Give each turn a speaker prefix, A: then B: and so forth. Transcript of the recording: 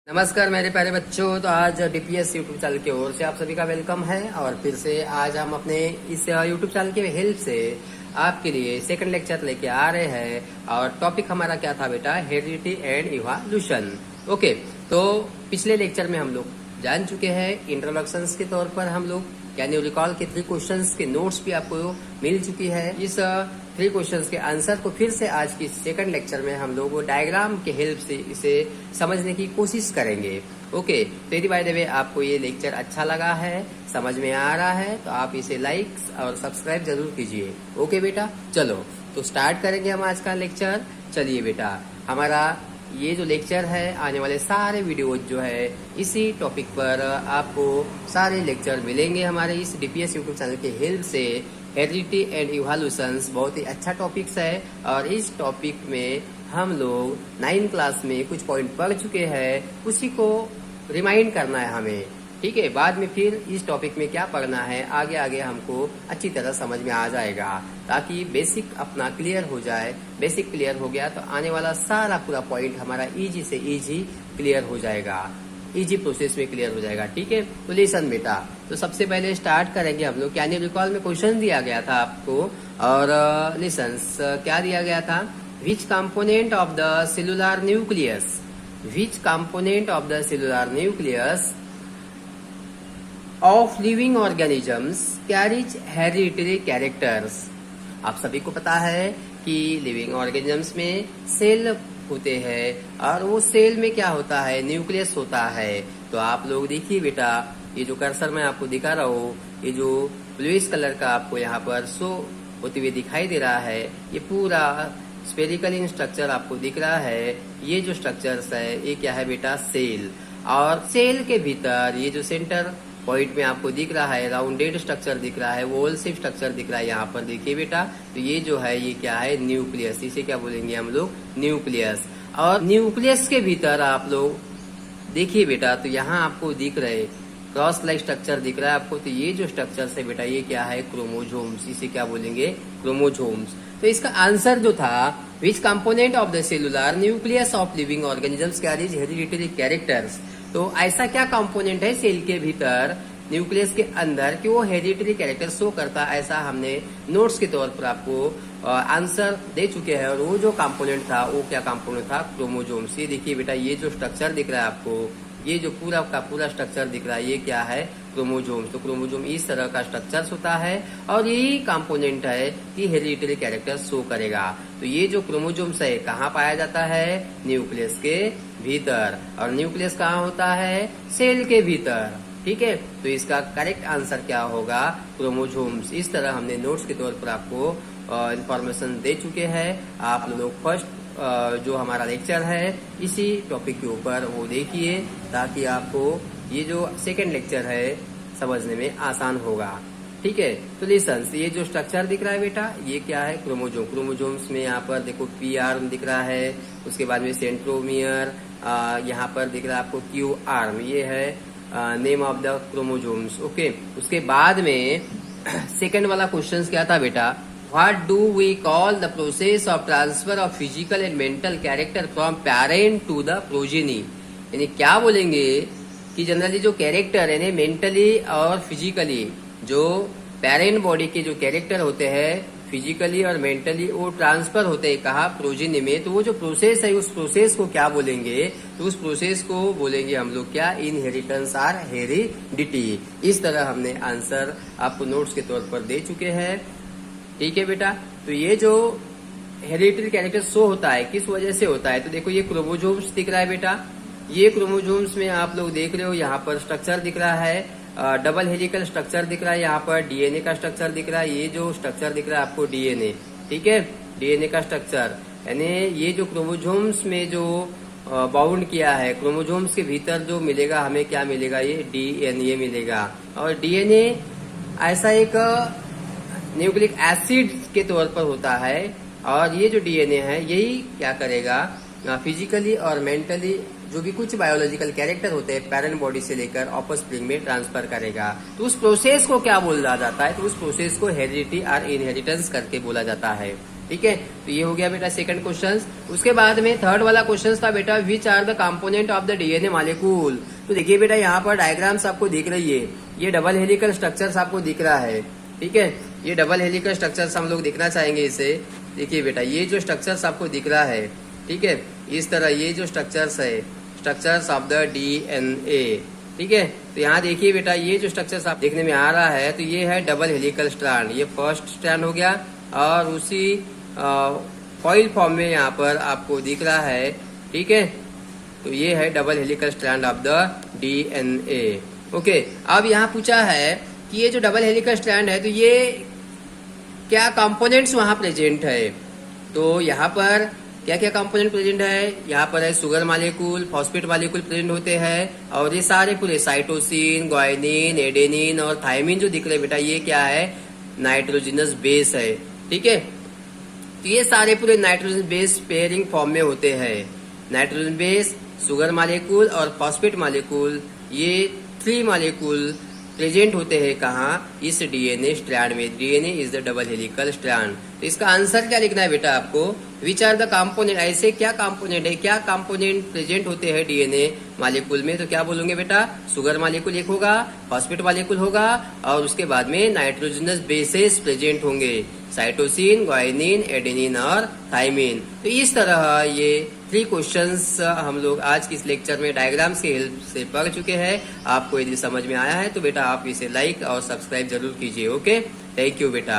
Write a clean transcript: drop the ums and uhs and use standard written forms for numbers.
A: नमस्कार मेरे प्यारे बच्चों। तो आज डीपीएस यूट्यूब चैनल की ओर से आप सभी का वेलकम है। और फिर से आज हम अपने इस यूट्यूब चैनल की हेल्प से आपके लिए सेकंड लेक्चर लेके आ रहे हैं। और टॉपिक हमारा क्या था बेटा? Heredity and evolution. ओके, तो पिछले लेक्चर में हम लोग जान चुके हैं इंट्रोडक्शन के तौर पर हम लोग कैन यू रिकॉल के 3 क्वेश्चंस के नोट्स भी आपको मिल चुकी है। इस 3 क्वेश्चंस के आंसर को फिर से आज की सेकंड लेक्चर में हम लोग डायग्राम के हेल्प से इसे समझने की कोशिश करेंगे। ओके, तो यदि बाय द वे आपको ये लेक्चर अच्छा लगा है, समझ में आ रहा है, तो आप इसे लाइक और सब्सक्राइब जरूर कीजिए। ओके बेटा, चलो तो स्टार्ट करेंगे हम आज का लेक्चर। चलिए बेटा, हमारा ये जो लेक्चर है, आने वाले सारे वीडियोज जो है इसी टॉपिक पर आपको सारे लेक्चर मिलेंगे हमारे इस डीपीएस यूट्यूब चैनल की हेल्प से। हेरिडिटी एंड इवोल्यूशंस बहुत ही अच्छा टॉपिक्स है और इस टॉपिक में हम लोग 9th क्लास में कुछ पॉइंट पढ़ चुके हैं, उसी को रिमाइंड करना है हमें। ठीक है, बाद में फिर इस टॉपिक में क्या पढ़ना है आगे आगे हमको अच्छी तरह समझ में आ जाएगा, ताकि बेसिक अपना क्लियर हो जाए। बेसिक क्लियर हो गया तो आने वाला सारा पूरा पॉइंट हमारा इजी से इजी क्लियर हो जाएगा, इजी प्रोसेस में क्लियर हो जाएगा। ठीक है, तो लिसन बेटा, तो सबसे पहले स्टार्ट करेंगे हम लोग। कैन यू रिकॉल में क्वेश्चन दिया गया था आपको, और लिसन्स क्या दिया गया था? विच component of the cellular nucleus, which component of the cellular nucleus of living organisms carries hereditary characters. आप सभी को पता है कि लिविंग ऑर्गेनिजम्स में सेल होते हैं और वो सेल में क्या होता है? न्यूक्लियस होता है। तो आप लोग देखिए बेटा, ये जो कर्सर मैं आपको दिखा रहा हूँ, ये जो ब्लूइश कलर का आपको यहाँ पर शो होते हुए दिखाई दे रहा है, ये पूरा स्पेरिकल इन स्ट्रक्चर आपको दिख रहा है। ये जो स्ट्रक्चर्स है ये क्या है बेटा? सेल। और सेल के भीतर ये जो सेंटर पॉइंट में आपको दिख रहा है राउंडेड स्ट्रक्चर दिख रहा है, वोल शेप स्ट्रक्चर दिख रहा है यहाँ पर देखिए बेटा। तो ये जो है ये क्या है? न्यूक्लियस। इसे क्या बोलेंगे हम लोग? न्यूक्लियस। और न्यूक्लियस के भीतर आप लोग देखिए बेटा, तो यहाँ आपको दिख रहे क्रॉस लाइक स्ट्रक्चर दिख रहा है आपको। तो ये जो स्ट्रक्चर है बेटा ये क्या है? क्रोमोजोम्स। इसे क्या बोलेंगे? क्रोमोजोम्स। तो इसका आंसर जो था, विच component of the cellular nucleus of living organisms carries hereditary characters. तो ऐसा क्या कंपोनेंट है सेल के भीतर, न्यूक्लियस के अंदर, कि वो हेरिडिटरी कैरेक्टर शो करता है? ऐसा हमने नोट्स के तौर पर आपको आंसर दे चुके हैं। और वो जो कंपोनेंट था वो क्या कंपोनेंट था? क्रोमोजोम्स। ये देखिए बेटा, ये जो स्ट्रक्चर दिख रहा है आपको, ये जो पूरा का पूरा स्ट्रक्चर दिख रहा है, ये क्या है? क्रोमोजोम्स। तो क्रोमोजोम इस तरह का स्ट्रक्चर होता है और यही कंपोनेंट है कि हेरिडिटरी कैरेक्टर शो करेगा। तो ये जो क्रोमोजोम्स है कहाँ पाया जाता है? न्यूक्लियस के भीतर। और न्यूक्लियस कहाँ होता है? सेल के भीतर। ठीक है, तो इसका करेक्ट आंसर क्या होगा? क्रोमोजोम्स। इस तरह हमने नोट्स के तौर पर आपको इंफॉर्मेशन दे चुके हैं। आप लोग फर्स्ट जो हमारा लेक्चर है इसी टॉपिक के ऊपर वो देखिए, ताकि आपको ये जो सेकंड लेक्चर है समझने में आसान होगा। ठीक है, तो लिसन, ये जो स्ट्रक्चर दिख रहा है बेटा ये क्या है? क्रोमोजोम। क्रोमोजोम्स में यहाँ पर देखो पी आर्म दिख रहा है, उसके बाद में सेंट्रोमियर यहाँ पर दिख रहा है आपको क्यू आर्म। ये है name of the chromosomes. Okay, उसके बाद में सेकंड वाला क्वेश्चन क्या था बेटा? What do we call the process of transfer of physical and mental character from parent to the progeny? यानी क्या बोलेंगे कि जनरली जो कैरेक्टर है मेंटली और फिजिकली, जो पेरेंट बॉडी के जो कैरेक्टर होते हैं फिजिकली और मेंटली, वो ट्रांसफर होते हैं कहा? प्रोजेनी में। तो वो जो प्रोसेस है उस प्रोसेस को क्या बोलेंगे? तो उस प्रोसेस को बोलेंगे हम लोग क्या? इनहेरिटेंस और हेरिडिटी। इस तरह हमने आंसर आपको नोट्स के तौर पर दे चुके हैं। ठीक है बेटा, तो ये जो हेरिडिटरी कैरेक्टर शो होता है किस वजह से होता है? तो देखो ये क्रोमोजोम्स दिख रहा है बेटा, ये क्रोमोजोम्स में आप लोग देख रहे हो यहाँ पर स्ट्रक्चर दिख रहा है, डबल हेलिकल स्ट्रक्चर दिख रहा है, यहाँ पर डीएनए का स्ट्रक्चर दिख रहा है। ये जो स्ट्रक्चर दिख रहा है आपको डीएनए, ठीक है, डीएनए का स्ट्रक्चर। यानी ये जो क्रोमोजोम्स में जो बाउंड किया है, क्रोमोजोम्स के भीतर जो मिलेगा हमें क्या मिलेगा? ये डीएनए मिलेगा। और डीएनए ऐसा एक न्यूक्लिक एसिड के तौर पर होता है। और ये जो डीएनए है यही क्या करेगा? फिजिकली और मेंटली जो भी कुछ बायोलॉजिकल कैरेक्टर होते हैं पेरेंट बॉडी से लेकर ऑफस्प्रिंग में ट्रांसफर करेगा। तो उस प्रोसेस को क्या बोला जाता है? तो उस प्रोसेस को हेरिडिटी और इनहेरिटेंस करके बोला जाता है। ठीक है, तो ये हो गया बेटा सेकंड क्वेश्चन। उसके बाद में थर्ड वाला क्वेश्चन था बेटा, which are the component of the DNA molecule. तो देखिए बेटा यहाँ पर डायग्राम्स आपको दिख रही है, ये डबल हेलिकल स्ट्रक्चर्स आपको दिख रहा है। ठीक है, ये डबल हेलिकल स्ट्रक्चर्स हम लोग देखना चाहेंगे इसे। देखिए बेटा ये जो स्ट्रक्चर्स आपको दिख रहा है, ठीक है, इस तरह ये जो स्ट्रक्चर्स है, स्ट्रक्चर्स ऑफ द डीएनए। ठीक है, तो यहाँ देखिए बेटा ये जो स्ट्रक्चर्स आप देखने में आ रहा है, तो ये है डबल हेलिकल स्ट्रैंड, ये फर्स्ट स्ट्रैंड हो गया और उसी फॉइल फॉर्म में यहाँ पर आपको दिख रहा है। ठीक है, तो ये है double helical strand of the DNA. Okay, अब यहाँ पूछा है कि ये जो डबल हेलिकल स्ट्रैंड है, तो ये क्या कंपोनेंट्स वहां प्रेजेंट है। तो यहाँ पर क्या क्या कंपोनेंट प्रेजेंट है, यहाँ पर है sugar molecule, phosphate molecule present होते हैं और ये सारे पूरे साइटोसिन, ग्वाइनिन, एडेनिन और थायमिन जो दिख रहे बेटा, ये क्या है, नाइट्रोजनस बेस है। ठीक है, तो ये सारे पूरे नाइट्रोजन बेस पेयरिंग फॉर्म में होते हैं। नाइट्रोजन बेस, शुगर मॉलिक्यूल और फॉस्फेट मॉलिक्यूल, ये 3 मॉलिक्यूल प्रेजेंट होते हैं कहाँ, इस डीएनए स्ट्रैंड में। DNA is the double helical strand. तो इसका आंसर क्या लिखना है बेटा आपको, विच आर द कंपोनेंट, ऐसे क्या कंपोनेंट है, क्या कंपोनेंट प्रेजेंट होते हैं डीएनए मॉलिक्यूल में। तो क्या बोलोगे बेटा, शुगर मॉलिक्यूल एक होगा, फॉस्फेट मॉलिक्यूल होगा और उसके बाद में नाइट्रोजनस बेसेस प्रेजेंट होंगे, साइटोसिन, ग्वाइनिन, एडेनिन और थायमिन। तो इस तरह ये 3 क्वेश्चंस हम लोग आज की इस लेक्चर में डायग्राम्स की हेल्प से पढ़ चुके हैं। आपको यदि समझ में आया है तो बेटा आप इसे लाइक और सब्सक्राइब जरूर कीजिए। ओके, थैंक यू बेटा।